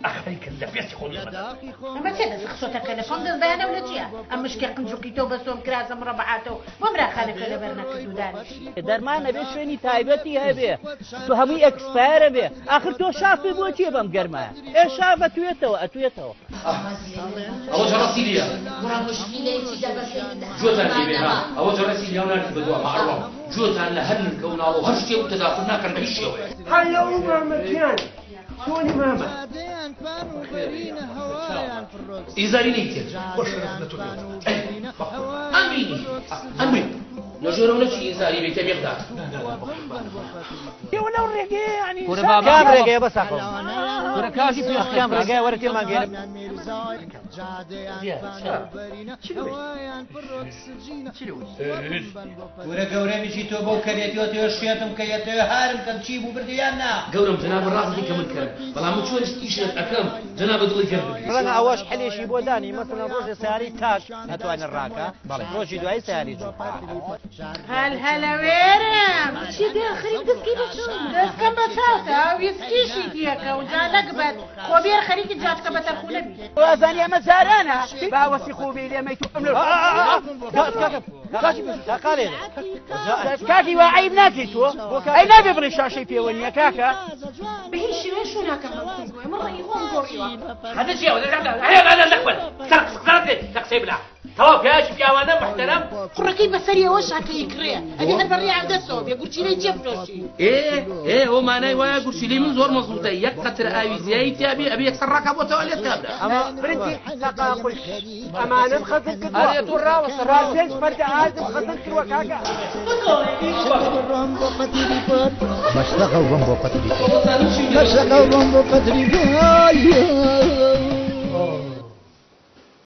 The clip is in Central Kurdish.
أخريك اللبس خذ ما تبى سخصتك تلفون ده أنا ولا تيا أمش كي قنجوكيتو بس ومكراس مربعاته ومرا خالك ولا برناك دودانش در ما نبي شويني تايبتي هبه تو همي اكسباير به آخر تو شافي بوتي بام جرما إيه شافة تويتو أوجه رسيليا مرا مشكلة جوزان بها أوجه رسيليا وناك بدوا معروف جوزان لهن كونا وهرشتي وتداخلنا كان بعيشوا هلا ومامتيان شوني ماما إزاري نيتي أمين نجور ولا شيء إزاري بيت بيقدر ولو الرقي يعني كم رقي بس أخو كاشي في كم رقي ورتي ما قال ورا قوري مشي تو بو كريتي وتشيتم كيتو هارم كم شي بو برديانا قورم جناب الراس دي كم الكلام والله ما تشوف استيشت أكم جناب دولي كرب رنا أواش حلي شي بوداني مثلا روج ساري تاج أتوان الراكا روج دواي ساري هلا ويرم شي داخل دسكي بشون دسكم بساطة ويسكيشي ديكا وجالك بد خبير خريك جاتك بترخولبي وازاني مزارانا باوسي خوبي لي ميتو قالي كاكي وعيب ناكيتو اي نبي بريشا شي في ونيا كاكا بهي شو هناك مرة يكون قريبا هذا شيء هذا نقبل تقسيم لا توقف يا شيخ يا وانا محترم قرقي بسرية وشك يكريه أبي هالبرية عبد الصوب يقول شي لي جيب شيء ايه هو معناه ويقول شي لي من زور مظبوطه يقطر اي زيتي ابي يكسر ركبه تواليت كابله اما برنتي ثقافل امانه خذك هذه تورا وسراسل فرد عازم خذك وكاكا مشتغل رمبو قتري